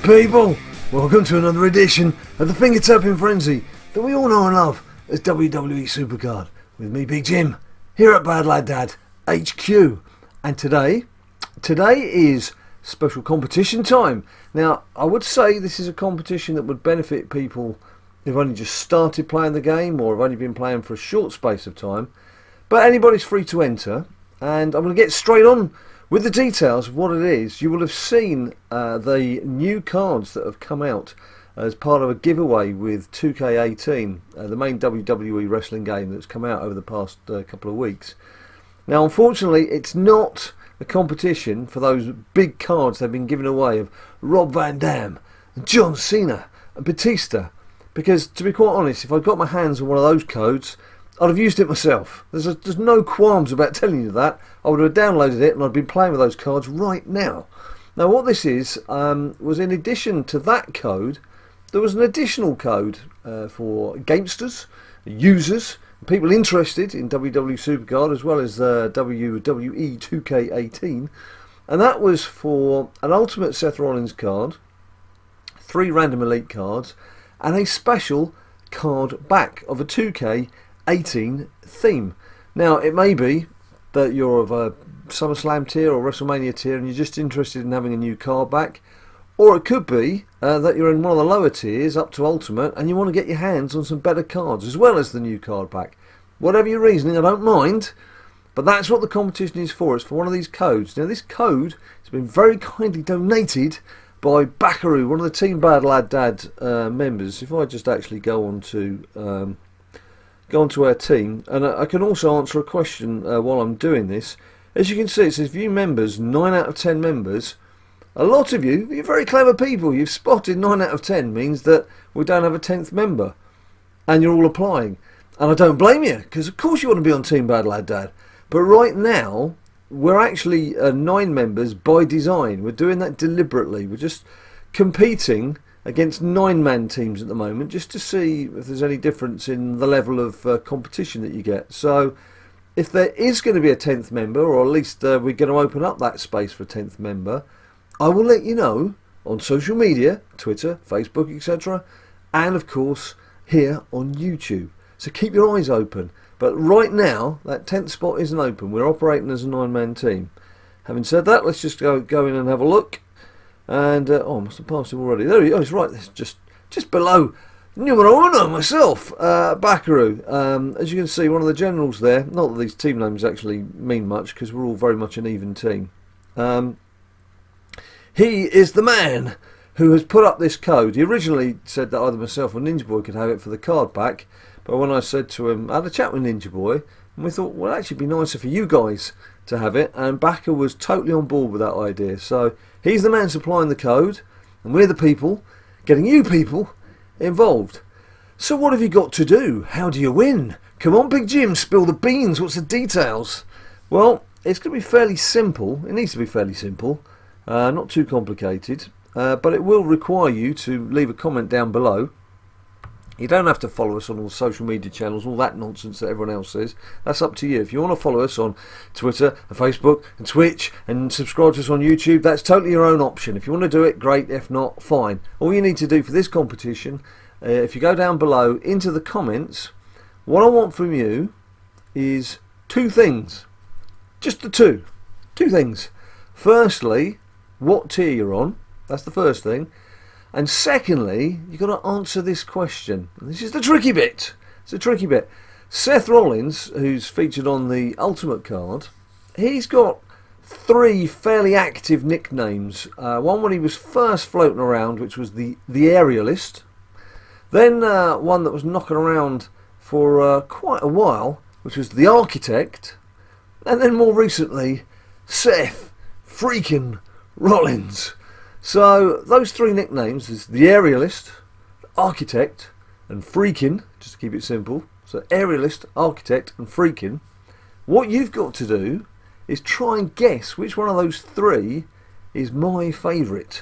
people, welcome to another edition of the finger-tapping frenzy that we all know and love as WWE SuperCard, with me, Big Jim, here at BadLadDad HQ. And today is special competition time. Now, I would say this is a competition that would benefit people who've only just started playing the game or have only been playing for a short space of time, but anybody's free to enter, and I'm going to get straight on with the details of what it is. You will have seen the new cards that have come out as part of a giveaway with 2K18, the main WWE wrestling game that's come out over the past couple of weeks. Now, unfortunately, it's not a competition for those big cards they've been giving away of Rob Van Dam, John Cena and Batista, because to be quite honest, if I'd got my hands on one of those codes, I'd have used it myself. There's no qualms about telling you that. I would have downloaded it and I'd been playing with those cards right now. Now what this is, was in addition to that code, there was an additional code for gamesters, users, people interested in WWE SuperCard as well as WWE 2K18, and that was for an Ultimate Seth Rollins card, 3 random elite cards, and a special card back of a 2K18 theme. Now it may be that you're of a SummerSlam tier or WrestleMania tier and you're just interested in having a new card back, or it could be that you're in one of the lower tiers up to Ultimate and you want to get your hands on some better cards as well as the new card back. Whatever your reasoning, I don't mind, but that's what the competition is for. It's for one of these codes. Now this code has been very kindly donated by Backaroo, one of the Team BadLadDad members. If I just actually go on to our team, and I can also answer a question while I'm doing this. As you can see, it says view members, 9 out of 10 members. A lot of you, you're very clever people, you've spotted 9 out of 10 means that we don't have a 10th member, and you're all applying. And I don't blame you, because of course you want to be on Team BadLadDad. But right now, we're actually 9 members by design. We're doing that deliberately. We're just competing against 9-man teams at the moment, just to see if there's any difference in the level of competition that you get. So if there is going to be a 10th member, or at least we're going to open up that space for a 10th member, I will let you know on social media, Twitter, Facebook, etc., and of course here on YouTube. So keep your eyes open. But right now, that 10th spot isn't open. We're operating as a 9-man team. Having said that, let's just go in and have a look. And oh, I must have passed him already. There he is, right. It's just below numero uno myself, Backaroo. As you can see, one of the generals there. Not that these team names actually mean much, because we're all very much an even team. He is the man who has put up this code. He originally said that either myself or Ninja Boy could have it for the card back, but when I said to him, I had a chat with Ninja Boy, and we thought, well, it'd actually be nicer for you guys to have it, and Backer was totally on board with that idea. So he's the man supplying the code, and we're the people getting you people involved. So what have you got to do? How do you win? Come on, Big Jim, spill the beans. What's the details? Well, it's going to be fairly simple. It needs to be fairly simple, not too complicated, but it will require you to leave a comment down below. You don't have to follow us on all social media channels, all that nonsense that everyone else says. That's up to you. If you want to follow us on Twitter and Facebook and Twitch and subscribe to us on YouTube, that's totally your own option. If you want to do it, great. If not, fine. All you need to do for this competition, if you go down below into the comments, what I want from you is 2 things. Just the 2 things. Firstly, what tier you're on. That's the first thing. And secondly, you've got to answer this question. And this is the tricky bit. It's a tricky bit. Seth Rollins, who's featured on the Ultimate card, he's got 3 fairly active nicknames. One when he was first floating around, which was the Aerialist. Then one that was knocking around for quite a while, which was the Architect. And then more recently, Seth freaking Rollins. So those 3 nicknames is the Aerialist, Architect and Freakin', just to keep it simple. So Aerialist, Architect and Freakin'. What you've got to do is try and guess which one of those 3 is my favourite.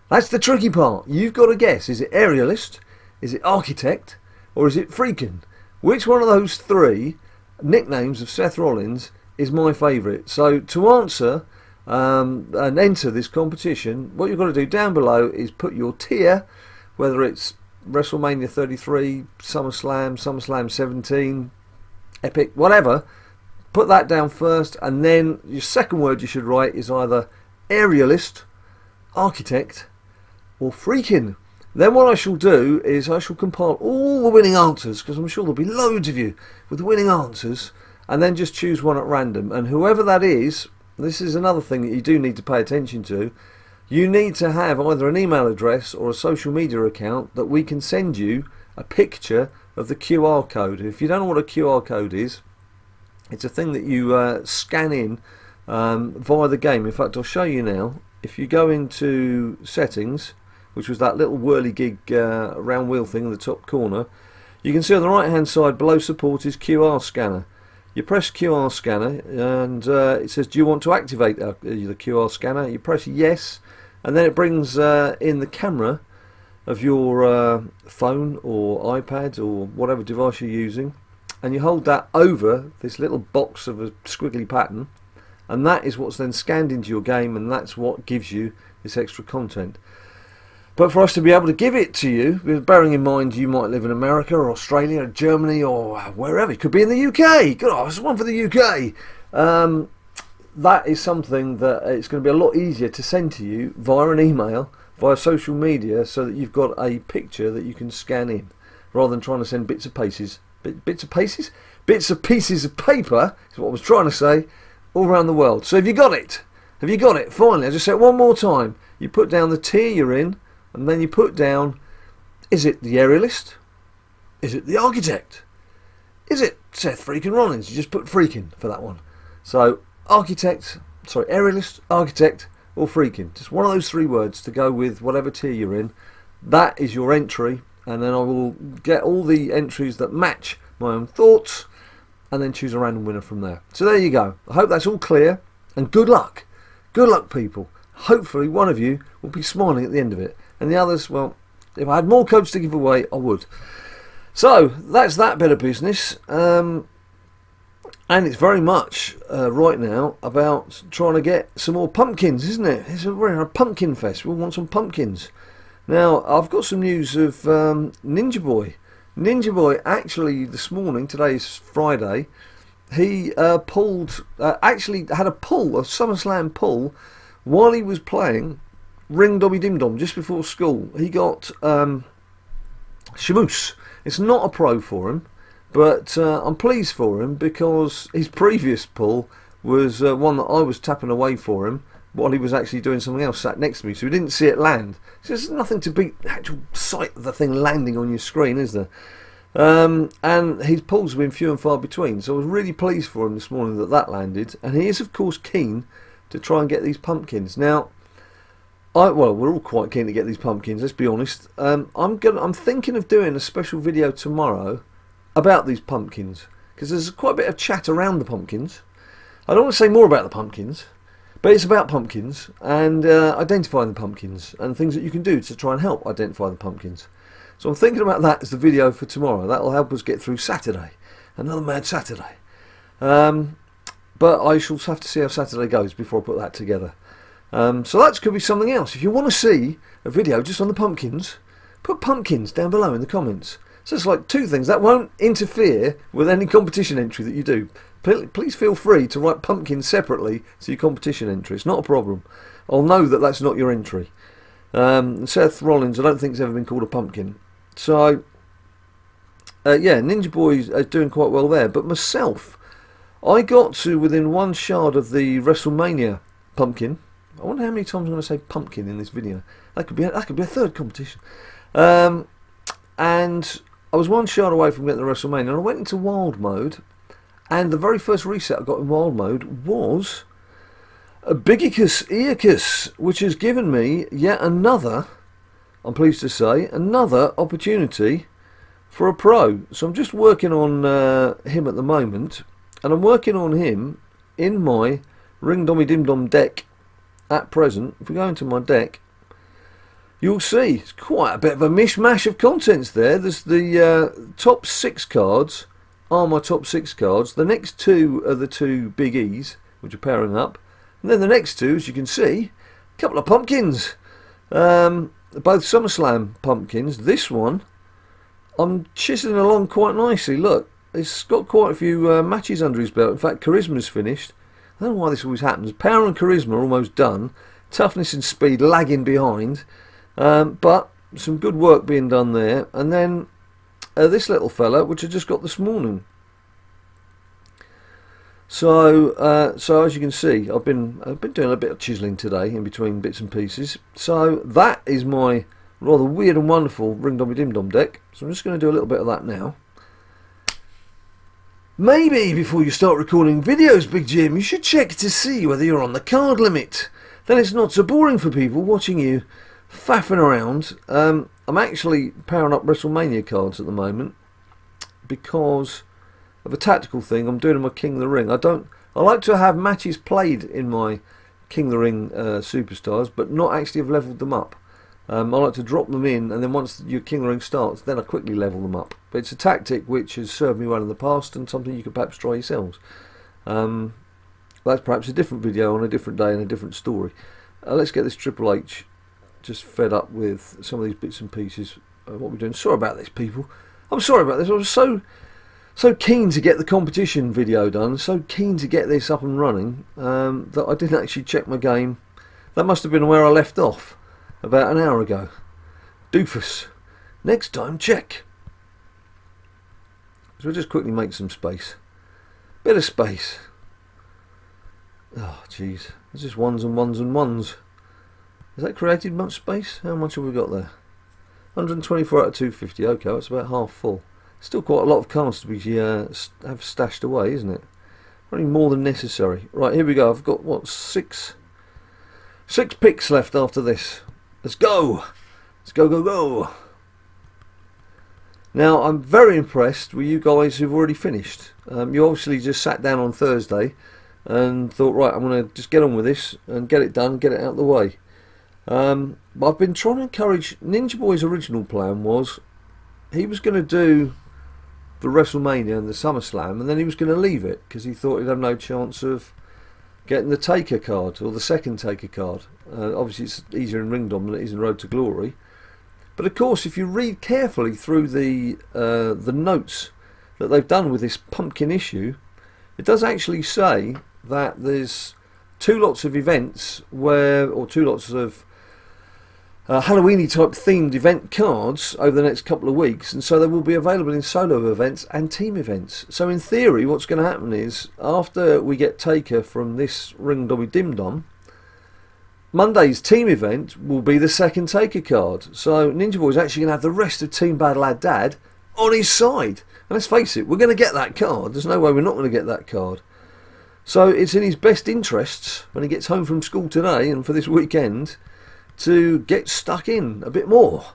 That's the tricky part. You've got to guess. Is it Aerialist, is it Architect or is it Freakin'? Which one of those 3 nicknames of Seth Rollins is my favourite? So to answer, and enter this competition, what you've got to do down below is put your tier, whether it's WrestleMania 33, SummerSlam 17, Epic, whatever. Put that down first, and then your second word you should write is either aerialist, architect, or freaking. Then what I shall do is I shall compile all the winning answers, because I'm sure there'll be loads of you with the winning answers, and then just choose one at random. And whoever that is, this is another thing that you do need to pay attention to. You need to have either an email address or a social media account that we can send you a picture of the QR code. If you don't know what a QR code is, it's a thing that you scan in via the game. In fact, I'll show you now. If you go into settings, which was that little whirligig round wheel thing in the top corner, you can see on the right hand side below support is QR scanner. You press QR scanner and it says, do you want to activate the QR scanner? You press yes, and then it brings in the camera of your phone or iPad or whatever device you're using, and you hold that over this little box of a squiggly pattern, and that is what's then scanned into your game, and that's what gives you this extra content. But for us to be able to give it to you, bearing in mind you might live in America or Australia or Germany or wherever, it could be in the UK, good, there's one for the UK, that is something that it's going to be a lot easier to send to you via an email, via social media, so that you've got a picture that you can scan in, rather than trying to send bits of pieces of paper, is what I was trying to say, all around the world. So have you got it? Have you got it? Finally, I'll just say it one more time. You put down the tier you're in, and then you put down, is it the aerialist? Is it the architect? Is it Seth freaking Rollins? You just put freaking for that one. So aerialist, architect, or freaking. Just one of those three words to go with whatever tier you're in. That is your entry, and then I will get all the entries that match my own thoughts, and then choose a random winner from there. So there you go. I hope that's all clear, and good luck. Good luck, people. Hopefully one of you will be smiling at the end of it, and the others, well, if I had more codes to give away, I would. So that's that bit of business, and it's very much right now about trying to get some more pumpkins, isn't it? We're a pumpkin fest. We want some pumpkins. Now I've got some news of Ninja Boy. Ninja Boy actually this morning, today's Friday, he actually had a SummerSlam pull while he was playing Ring Dobby Dim Dom just before school. He got Shamoose. It's not a pro for him, but I'm pleased for him, because his previous pull was one that I was tapping away for him while he was actually doing something else sat next to me, so he didn't see it land. So there's nothing to beat the actual sight of the thing landing on your screen, is there? And his pulls have been few and far between, so I was really pleased for him this morning that that landed, and he is of course keen to try and get these pumpkins. Now, well, we're all quite keen to get these pumpkins, let's be honest. I'm thinking of doing a special video tomorrow about these pumpkins, because there's quite a bit of chat around the pumpkins. I don't want to say more about the pumpkins, but it's about pumpkins and identifying the pumpkins and things that you can do to try and help identify the pumpkins. So I'm thinking about that as the video for tomorrow. That'll help us get through Saturday, another mad Saturday. But I shall have to see how Saturday goes before I put that together. So that could be something else. If you want to see a video just on the pumpkins, put pumpkins down below in the comments. So it's like two things that won't interfere with any competition entry that you do. Please feel free to write pumpkins separately to your competition entry. It's not a problem. I'll know that that's not your entry. Seth Rollins, I don't think has ever been called a pumpkin. So yeah, Ninja Boy is doing quite well there. But myself, I got to within one shard of the WrestleMania pumpkin. I wonder how many times I'm going to say pumpkin in this video. That could be a third competition. And I was one shard away from getting the WrestleMania, and I went into wild mode, and the very first reset I got in wild mode was a Bigicus Eacus, which has given me yet another, I'm pleased to say, another opportunity for a pro. So I'm just working on him at the moment, and I'm working on him in my Ring Dommy Dim Dom deck at present. If we go into my deck, you'll see it's quite a bit of a mishmash of contents there. There's the top 6 cards are my top 6 cards. The next 2 are the 2 Big E's, which are pairing up. And then the next two, as you can see, a couple of pumpkins. Both SummerSlam pumpkins. This one, I'm chiseling along quite nicely. Look, it's got quite a few matches under his belt. In fact, Charisma's finished. I don't know why this always happens. Power and Charisma are almost done. Toughness and Speed lagging behind. But some good work being done there. And then this little fella, which I just got this morning. So as you can see, I've been doing a bit of chiselling today in between bits and pieces. So that is my rather weird and wonderful Ring Dommy Dim Dom deck. So I'm just going to do a little bit of that now. Maybe before you start recording videos, Big Jim, you should check to see whether you're on the card limit. Then it's not so boring for people watching you faffing around. I'm actually powering up WrestleMania cards at the moment because of a tactical thing I'm doing in my King of the Ring. I like to have matches played in my King of the Ring superstars, but not actually have levelled them up. I like to drop them in, and then once your King of the Ring starts, then I quickly level them up. But it's a tactic which has served me well in the past, and something you could perhaps try yourselves. That's perhaps a different video on a different day and a different story. Let's get this Triple H just fed up with some of these bits and pieces of what we're doing. Sorry about this, people. I'm sorry about this. I was so keen to get the competition video done, so keen to get this up and running, that I didn't actually check my game. That must have been where I left off about an hour ago. Doofus. Next time, check. So we'll just quickly make some space. Bit of space. Oh, jeez. It's just ones and ones and ones. Has that created much space? How much have we got there? 124 out of 250. Okay, that's about half full. Still quite a lot of cards to be have stashed away, isn't it? Only more than necessary. Right, here we go. I've got, what, six picks left after this. Let's go! Let's go, go, go! Now, I'm very impressed with you guys who've already finished. You obviously just sat down on Thursday and thought, right, I'm going to just get on with this and get it done, get it out of the way. But I've been trying to encourage... Ninja Boy's original plan was he was going to do the WrestleMania and the SummerSlam, and then he was going to leave it because he thought he'd have no chance of getting the Taker card or the second Taker card. Obviously it's easier in Ringdom than it is in Road to Glory, but of course if you read carefully through the notes that they've done with this pumpkin issue, it does actually say that there's two lots of events or two lots of Halloweeny type themed event cards over the next couple of weeks, and so they will be available in solo events and team events. So in theory what's going to happen is, after we get Taker from this Ring Dommy Dim Dom, Monday's team event will be the second Taker card. So Ninja Boy's actually going to have the rest of Team BadLadDad on his side. And let's face it, we're going to get that card. There's no way we're not going to get that card. So it's in his best interests when he gets home from school today and for this weekend to get stuck in a bit more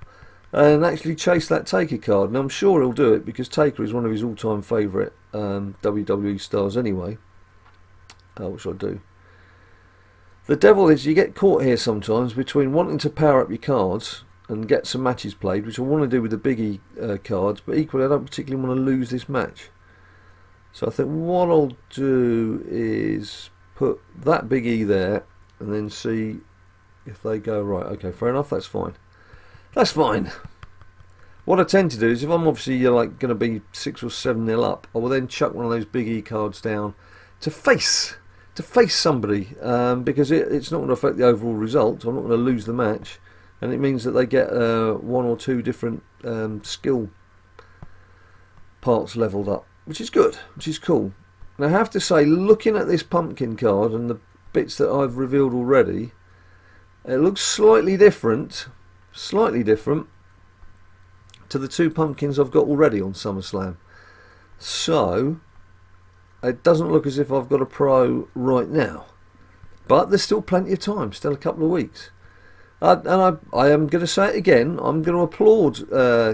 and actually chase that Taker card. And I'm sure he'll do it because Taker is one of his all-time favourite WWE stars anyway. What should I do? The devil is you get caught here sometimes between wanting to power up your cards and get some matches played, which I want to do with the biggie cards, but equally I don't particularly want to lose this match. So I think what I'll do is put that big E there and then see if they go right. Okay, fair enough, that's fine. That's fine. What I tend to do is, if I'm obviously like going to be 6 or 7-0 up, I will then chuck one of those big E cards down to face somebody, because it's not going to affect the overall result. I'm not going to lose the match, and it means that they get 1 or 2 different skill parts levelled up, which is good, which is cool. Now I have to say, looking at this pumpkin card and the bits that I've revealed already, it looks slightly different to the 2 pumpkins I've got already on SummerSlam. So it doesn't look as if I've got a pro right now, but there's still plenty of time, still a couple of weeks. And I am going to say it again, I'm going to applaud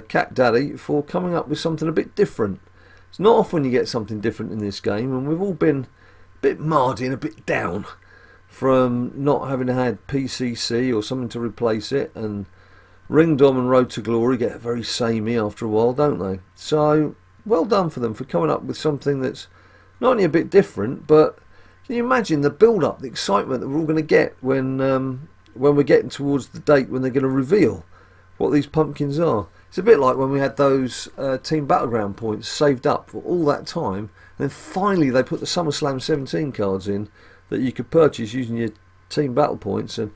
Cat Daddy for coming up with something a bit different. It's not often you get something different in this game, and we've all been a bit mardy and a bit down from not having had PCC or something to replace it, and Ringdom and Road to Glory get very samey after a while, don't they? So well done for them for coming up with something that's not only a bit different, but Can you imagine the build-up, the excitement that we're all going to get when we're getting towards the date when they're going to reveal what these pumpkins are? It's a bit like when we had those Team Battleground points saved up for all that time, and then finally they put the SummerSlam 17 cards in that you could purchase using your Team Battle points, and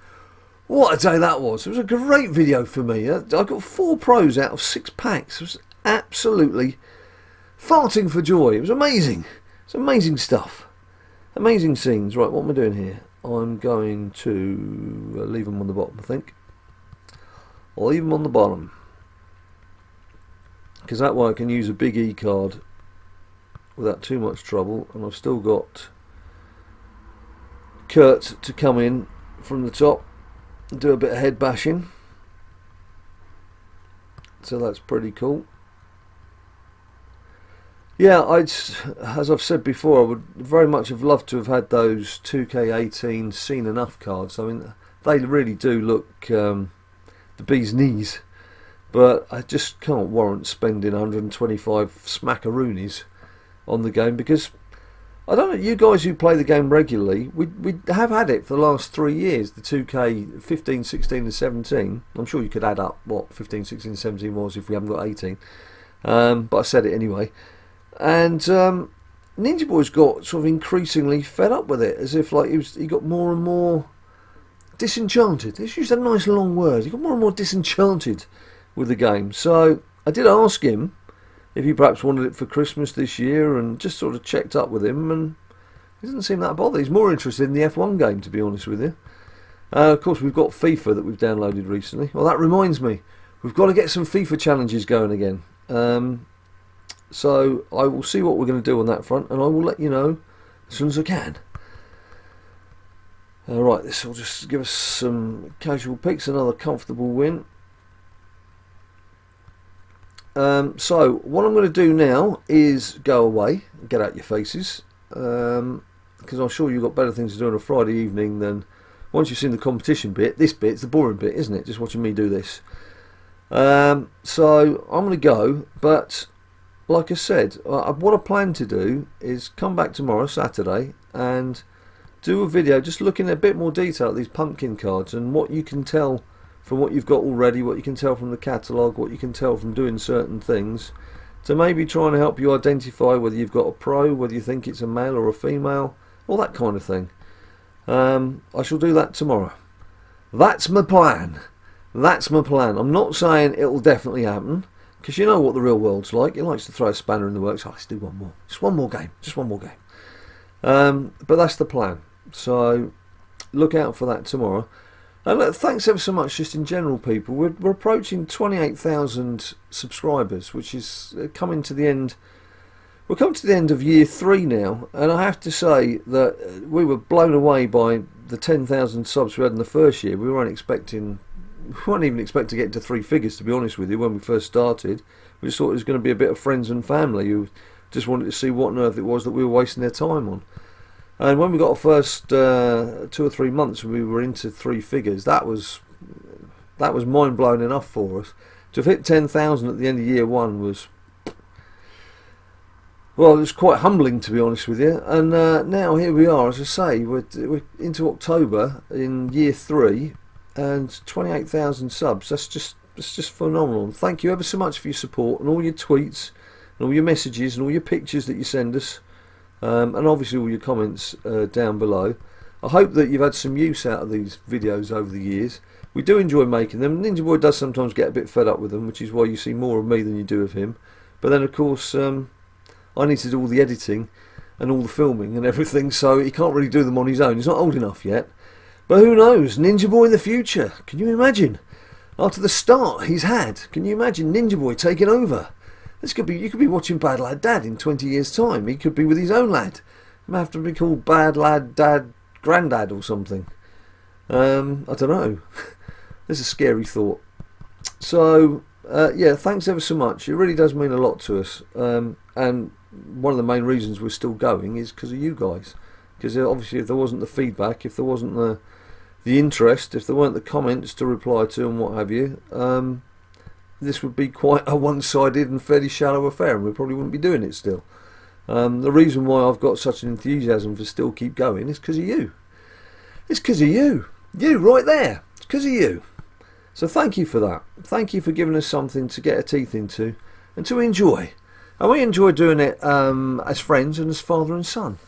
what a day that was. It was a great video for me. I got 4 pros out of 6 packs. It was absolutely farting for joy. It was amazing. It's amazing stuff. Amazing scenes. Right, what am I doing here? I'm going to leave them on the bottom, I think. I'll leave them on the bottom, because that way I can use a big E card without too much trouble, and I've still got Kurt to come in from the top and do a bit of head bashing, so that's pretty cool. Yeah, as I've said before, I would very much have loved to have had those 2K18 Seen Enough cards. I mean, they really do look the bee's knees, but I just can't warrant spending 125 smackaroonies on the game, because I don't know, you guys who play the game regularly, we have had it for the last 3 years, the 2K 15, 16 and 17. I'm sure you could add up what 15, 16 and 17 was if we haven't got 18, but I said it anyway. And Ninja Boy's got sort of increasingly fed up with it, as if like he got more and more disenchanted. Let's use a nice long word. He got more and more disenchanted with the game. So I did ask him if he perhaps wanted it for Christmas this year, and just sort of checked up with him, and he doesn't seem that bothered. He's more interested in the F1 game, to be honest with you. Of course, we've got FIFA that we've downloaded recently. Well, that reminds me, we've got to get some FIFA challenges going again. So I will see what we're going to do on that front, and I will let you know as soon as I can. Alright, this will just give us some casual picks, another comfortable win. So what I'm going to do now is go away and get out your faces, because I'm sure you've got better things to do on a Friday evening than, once you've seen the competition bit, this bit's the boring bit, isn't it? Just watching me do this. So I'm going to go, but like I said, what I plan to do is come back tomorrow, Saturday, and do a video just looking at a bit more detail at these pumpkin cards and what you can tell from what you've got already, what you can tell from the catalogue, what you can tell from doing certain things, to maybe trying to help you identify whether you've got a pro, whether you think it's a male or a female, all that kind of thing. I shall do that tomorrow. That's my plan. That's my plan. I'm not saying it'll definitely happen, because you know what the real world's like. It likes to throw a spanner in the works. Oh, let's do one more. Just one more game. Just one more game. But that's the plan. So look out for that tomorrow. And look, thanks ever so much, just in general, people. We're approaching 28,000 subscribers, which is coming to the end. We're coming to the end of year 3 now, and I have to say that we were blown away by the 10,000 subs we had in the first year. We weren't even expecting to get into 3 figures, to be honest with you, when we first started. We just thought it was going to be a bit of friends and family who just wanted to see what on earth it was that we were wasting their time on. And when we got our first 2 or 3 months, we were into 3 figures. That was mind-blowing enough for us. To have hit 10,000 at the end of year 1 was, well, it was quite humbling, to be honest with you. And now here we are, as I say, we're into October in year 3, and 28,000 subs. That's just phenomenal. And thank you ever so much for your support and all your tweets and all your messages and all your pictures that you send us, and obviously all your comments down below. I hope that you've had some use out of these videos over the years. We do enjoy making them. Ninja Boy does sometimes get a bit fed up with them, which is why you see more of me than you do of him. But then of course I need to do all the editing and all the filming and everything, so he can't really do them on his own. He's not old enough yet. But who knows, Ninja Boy in the future, can you imagine? After the start he's had, can you imagine Ninja Boy taking over? This could be, you could be watching BadLadDad in 20 years time. He could be with his own lad. He might have to be called BadLadDad Grandad or something. I don't know. This is a scary thought. So yeah, thanks ever so much. It really does mean a lot to us, and one of the main reasons we're still going is because of you guys. Because obviously if there wasn't the feedback, if there wasn't the interest, if there weren't the comments to reply to and what have you, this would be quite a one-sided and fairly shallow affair, and we probably wouldn't be doing it still. The reason why I've got such an enthusiasm for still keep going is because of you. It's because of you. You right there. It's because of you. So thank you for that. Thank you for giving us something to get our teeth into and to enjoy. And we enjoy doing it as friends and as father and son.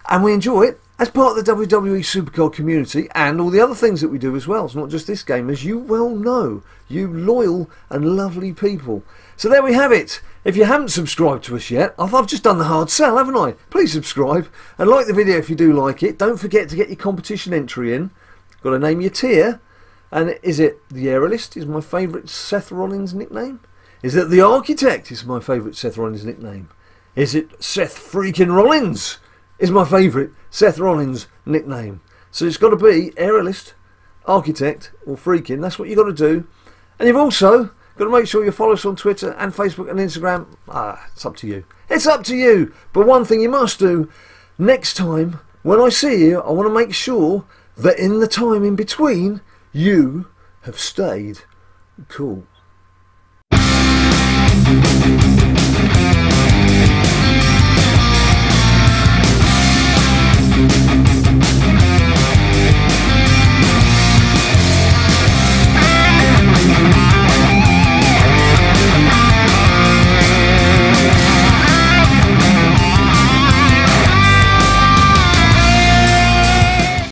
And we enjoy it as part of the WWE SuperCard community and all the other things that we do as well. It's not just this game, as you well know, you loyal and lovely people. So there we have it. If you haven't subscribed to us yet, I've just done the hard sell, haven't I? Please subscribe and like the video if you do like it. Don't forget to get your competition entry in. Got to name your tier. And is it the Aerialist is my favourite Seth Rollins nickname? Is it the Architect is my favourite Seth Rollins nickname? Is it Seth freaking Rollins is my favourite Seth Rollins nickname? So it's got to be Aerialist, Architect or Freaking. That's what you've got to do. And you've also got to make sure you follow us on Twitter and Facebook and Instagram. It's up to you. It's up to you. But one thing you must do, next time when I see you, I want to make sure that in the time in between, you have stayed cool.